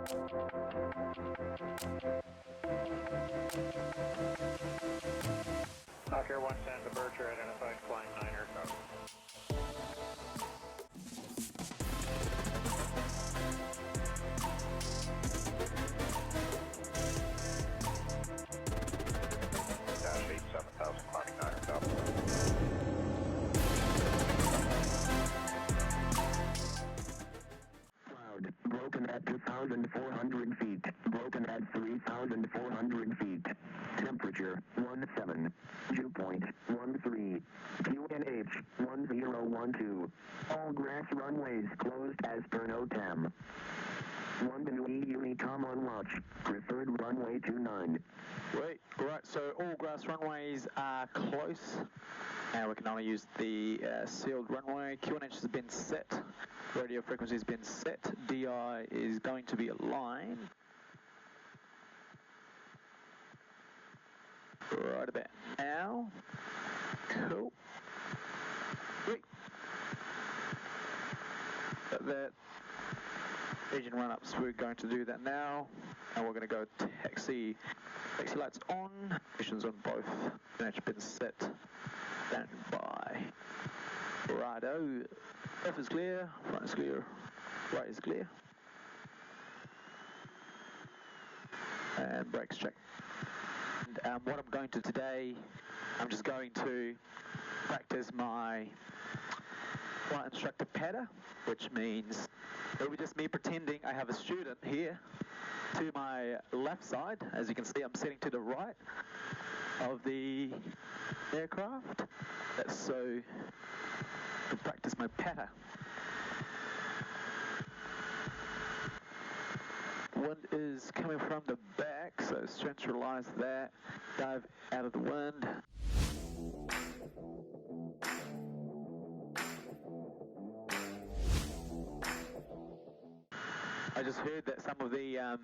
Hawker 1 Santa Berkshire identified flying 9 aircraft. Dash 87,000 climbing 9 aircraft. Broken at 2,400 feet. Broken at 3,400 feet. Temperature 17. Dew point 13. QNH 1012. All grass runways closed as per NOTAM. 1 to Unicom on watch. Preferred runway 29. Wait, right, so all grass runways are close. And we can only use the sealed runway. QNH has been set. Radio frequency has been set. DI is going to be aligned. Right about now. Cool. Wait. That engine run-ups, we're going to do that now. And we're going to go taxi. Taxi lights on. Missions on both. QNH been set. Stand by. Righto. Left is clear, front is clear, right is clear. And brakes check. And what I'm going to today, I'm just going to practice my flight instructor patter, which means it'll be just me pretending I have a student here to my left side. As you can see, I'm sitting to the right of the aircraft. That's so to practice my patter. Wind is coming from the back, so centralize that. Dive out of the wind. I just heard that some of the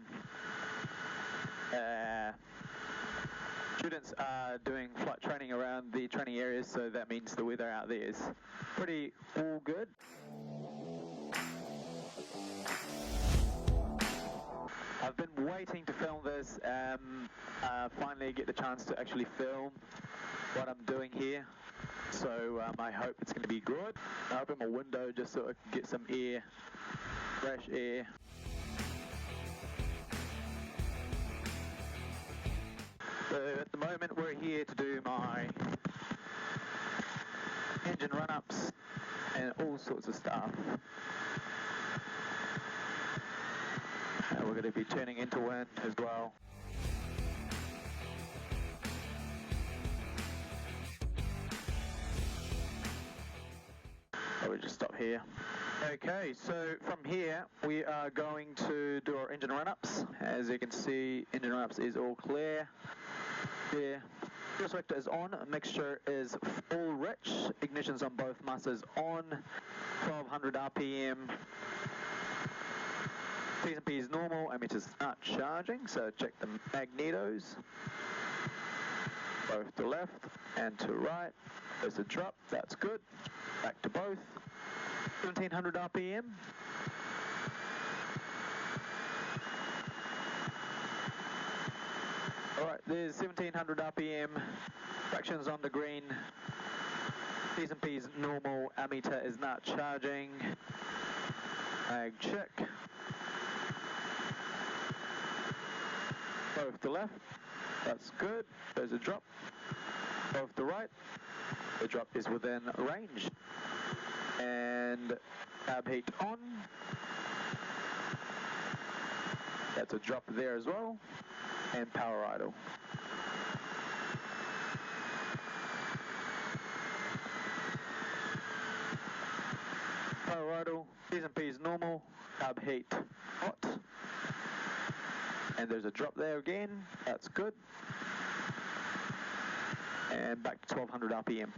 students are doing flight training around the training areas, so that means the weather out there is pretty all good. I've been waiting to film this, finally get the chance to actually film what I'm doing here. So I hope it's going to be good. I open my window just so I can get some air, fresh air. So at the moment we're here to do my engine run-ups and all sorts of stuff. And we're going to be turning into wind as well. So we just stop here. Okay, so from here we are going to do our engine run-ups. As you can see, engine run-ups is all clear. There. Fuel selector is on, mixture is full rich, ignition's on both musters on, 1200 RPM. T&P is normal, ammeters not charging, so check the magnetos. Both to left and to right. There's a drop, that's good. Back to both. 1700 RPM. Alright, there's 1700 RPM. Fractions on the green. T&P is normal, ammeter is not charging. Mag check. Both to left, that's good. There's a drop. Both to right, the drop is within range. And cab heat on. That's a drop there as well. And power idle. Power idle, T&P is normal, cab heat hot. And there's a drop there again, that's good. And back to 1200 RPM.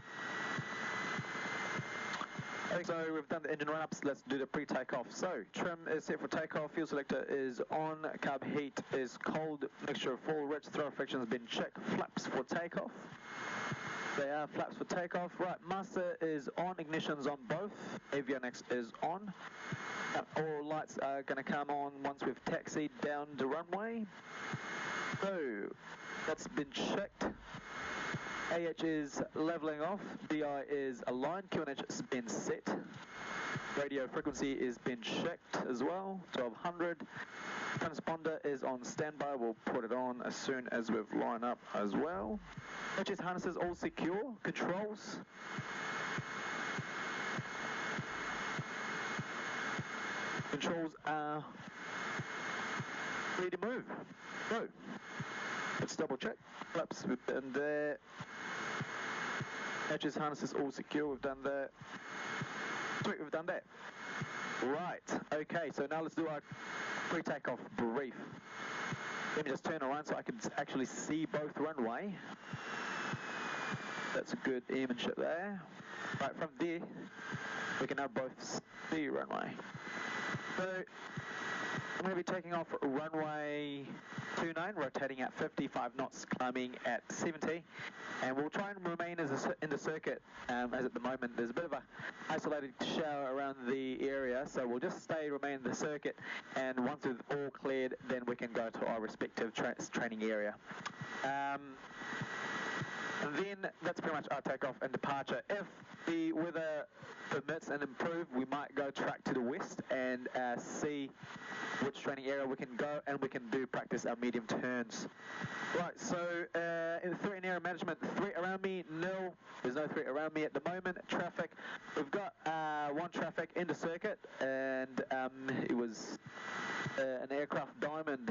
Okay, so we've done the engine run-ups, let's do the pre-takeoff. So, trim is set for takeoff, fuel selector is on, carb heat is cold, mixture of full rich, throw friction has been checked, flaps for takeoff. They are flaps for takeoff. Right, master is on, ignition's on both, avionics is on. All lights are going to come on once we've taxied down the runway. So, that's been checked. AH is leveling off, DI is aligned, QNH has been set. Radio frequency is been checked as well, 1200. Transponder is on standby, we'll put it on as soon as we've lined up as well. HS harnesses all secure, controls. Controls are ready to move. So, let's double check. Flaps, we've done there. HS harnesses all secure, we've done that. Sweet, we've done that. Right, okay, so now let's do our pre-takeoff brief. Let me just turn around so I can actually see both runway. That's a good airmanship there. Right, from there, we can now both see runway. So, I'm going to be taking off runway 29, rotating at 55 knots, climbing at 70, and we'll try and remain in the circuit, as at the moment there's a bit of a isolated shower around the area, so we'll just remain in the circuit, and once we've all cleared, then we can go to our respective training area. Then that's pretty much our takeoff and departure. If the weather permits and improve, we might go track to the west and see which training area we can go, and we can do practice our medium turns. Right, so in the threat and area management, threat around me, nil. There's no threat around me at the moment. Traffic, we've got one traffic in the circuit, and it was an aircraft Diamond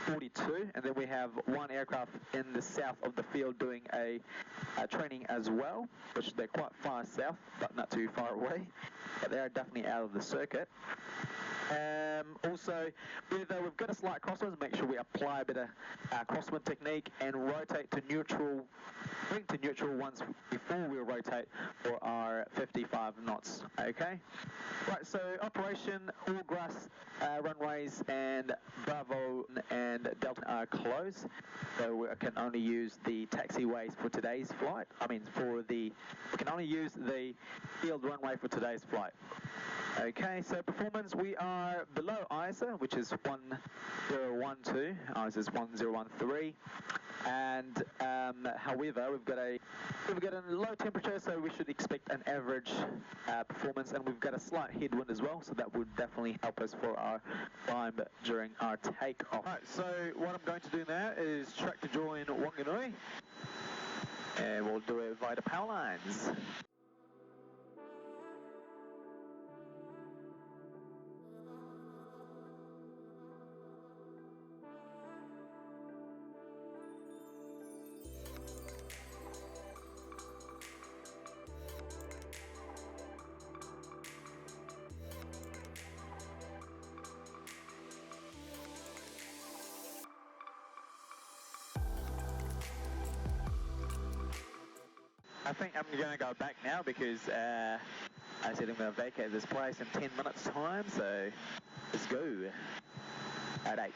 42, and then we have one aircraft in the south of the field doing a training as well, which they're quite far south, but not too far away, but they are definitely out of the circuit. Also, we've got a slight crosswind, make sure we apply a bit of crosswind technique and rotate to neutral, bring to neutral once before we rotate for our 55 knots, okay? Right, so operation, all grass runways and Bravo and Delta are closed, so we can only use the taxiways for today's flight. We can only use the field runway for today's flight. Okay, so performance, we are below ISA, which is 1012, ISA is 1013, and however, we've got a low temperature, so we should expect an average performance, and we've got a slight headwind as well, so that would definitely help us for our climb during our takeoff. Alright, so what I'm going to do now is track to join Wanganui, and we'll do it via the power lines. I think I'm going to go back now because I said I'm going to vacate this place in 10 minutes time, so let's go at 8.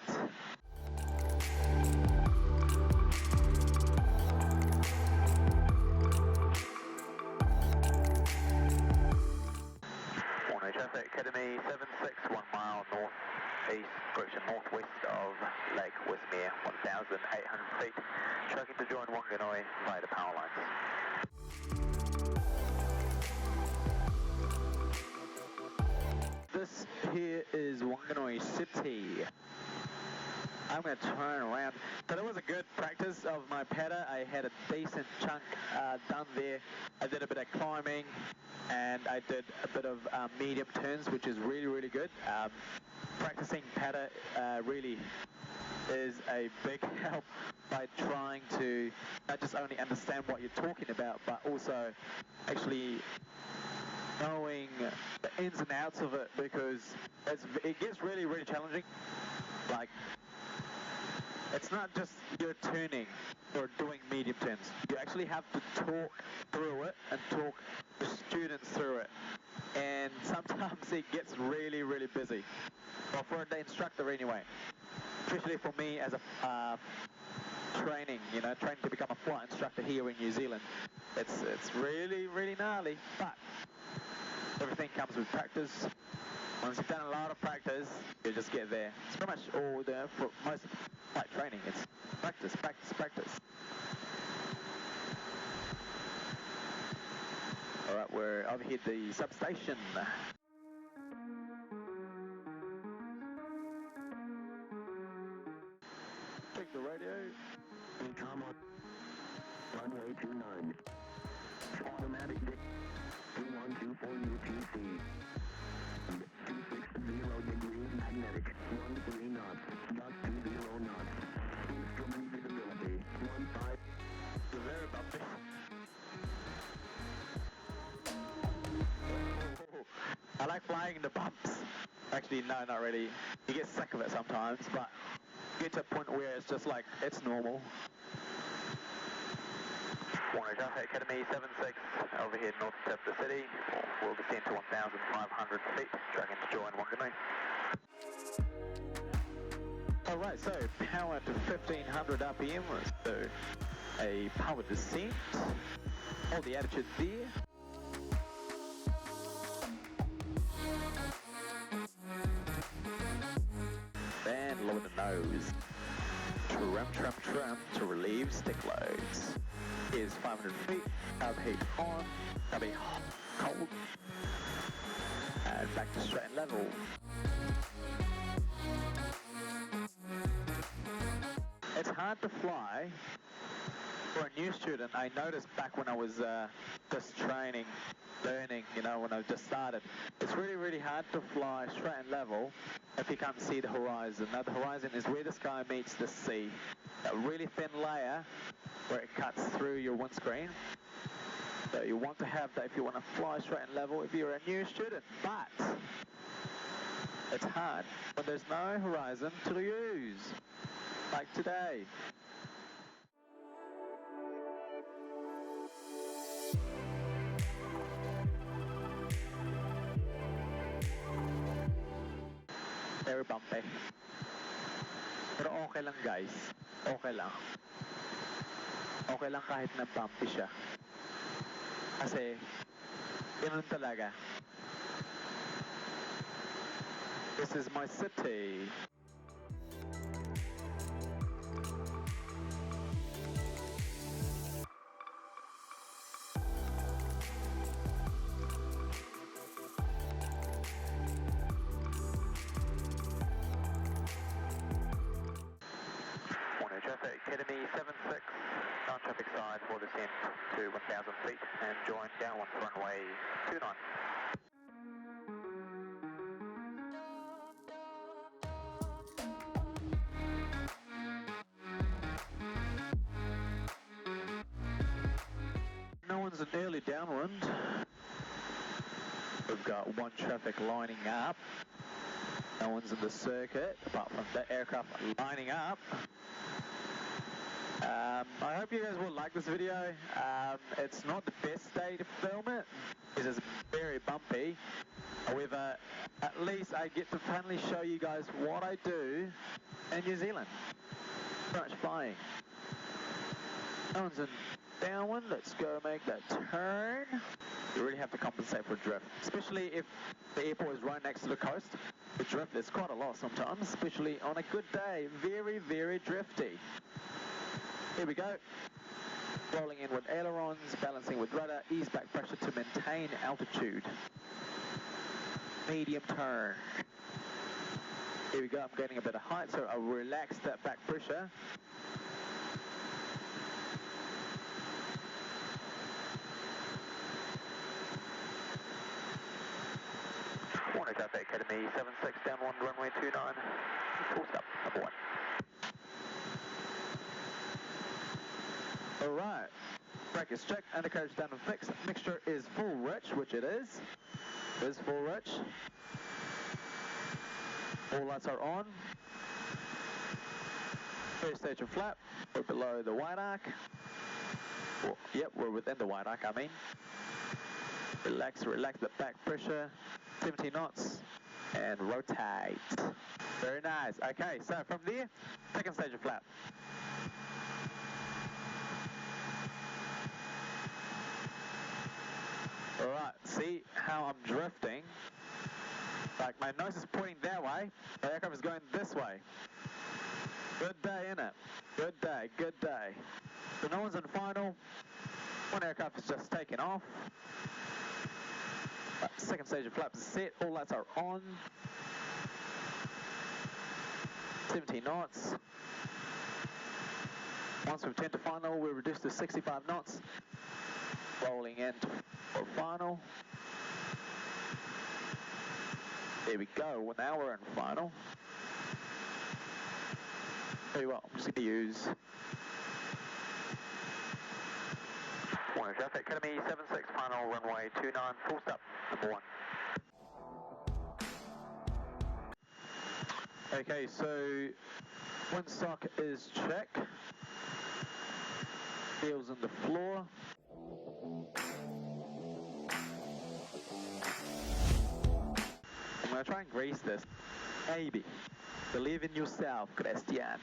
Morning traffic, Academy 76, 1 mile northeast, direction northwest of Lake Westmere, 1,800 feet, tracking to join Wanganui via the power lines. This here is Wanganui City. I'm going to turn around. So that was a good practice of my patter. I had a decent chunk done there. I did a bit of climbing and I did a bit of medium turns, which is really, really good. Practicing patter really is a big help by trying to not just only understand what you're talking about, but also actually knowing the ins and outs of it, because it gets really, really challenging. Like, it's not just you're turning or doing medium turns. You actually have to talk through it and talk the students through it. And sometimes it gets really, really busy. Well, for the instructor anyway. Especially for me as a training to become a flight instructor here in New Zealand. It's really, really gnarly, but everything comes with practice. Once you've done a lot of practice, you just get there. It's pretty much all there for most flight training. It's practice, practice, practice. All right, we're overhead the substation. Check the radio. Comma. Runway 29. Automatic 2124 UTC. 260 degrees magnetic. 13 knots. Gust 20 knots. Instrument visibility. 15. Very bumpy. I like flying in the bumps. Actually, no, not really. You get sick of it sometimes, but you get to a point where it's just like, it's normal. Morning, Gusty, Academy 76, overhead north tip of the city. We'll descend to 1,500 feet, dragging to join 1 Alright, so power to 1500 RPM, so a power descent. All the attitude there. And lower the nose. Trim, trim, trim to relieve stick loads. Is 500 feet, overheat on, that'll be cold. And back to straight and level. It's hard to fly for a new student. I noticed back when I was just training, learning, you know, when I just started. It's really, really hard to fly straight and level if you can't see the horizon. Now the horizon is where the sky meets the sea. A really thin layer where it cuts through your windscreen. So you want to have that if you want to fly straight and level if you're a new student. But it's hard when there's no horizon to use, like today. Very bumpy. Pero okay lang guys. Okay lang. Okay lang kahit na bumpy siya. Kasi, ganun talaga. This is my city. Academy 76, non-traffic side for descent to 1,000 feet and join downwind for runway 29. No one's an early downwind. We've got one traffic lining up. No one's in the circuit apart from the aircraft lining up. I hope you guys will like this video. It's not the best day to film it. It is very bumpy. However, at least I get to finally show you guys what I do in New Zealand. Pretty much flying. No one's in downwind. Let's go make that turn. You really have to compensate for drift, especially if the airport is right next to the coast. The drift is quite a lot sometimes, especially on a good day. Very, very drifty. Here we go. Rolling in with ailerons, balancing with rudder, ease back pressure to maintain altitude. Medium turn. Here we go, I'm getting a bit of height, so I'll relax that back pressure. Morning, Gusty, Academy 76, downwind, runway 29, full stop, number 1. Alright, brake is checked, undercarriage down and fixed. Mixture is full rich, which it is. It is full rich. All lights are on. First stage of flap, we're below the white arc. Well, yep, we're within the white arc, I mean. Relax, relax the back pressure. 70 knots. And rotate. Very nice. Okay, so from there, second stage of flap. Alright, see how I'm drifting? Like my nose is pointing that way, the aircraft is going this way. Good day, innit? Good day, good day. So no one's on final. One aircraft is just taking off. Second stage of flaps is set, all lights are on. 17 knots. Once we've turned to final, we'll reduce to 65 knots. Rolling in for final. There we go, now we're in final. Very well, I'm just going to use... Morning traffic, Academy 76, final runway 29, full stop, number 1. Okay, so windsock is check. Wheels on the floor. I'm going to try and grease this. Maybe. Believe in yourself, Christian.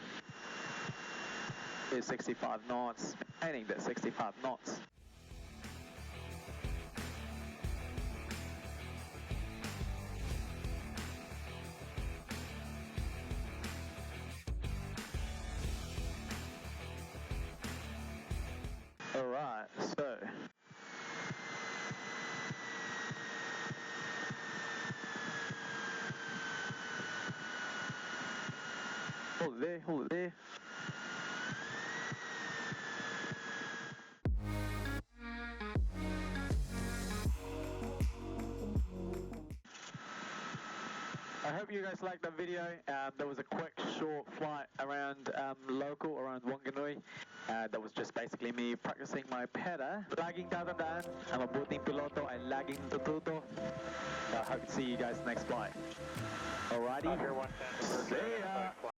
Here's 65 knots. Aiming that 65 knots. Alright, so hold it there, hold it there. I hope you guys liked that video. There was a quick, short flight around local, around Wanganui. That was just basically me practicing my peta. Lagging tatandaan, I'm a mabuting piloto, I'm lagging natututo. I hope to see you guys next flight. Alrighty, Roger, 110, see departure, ya! identify flight.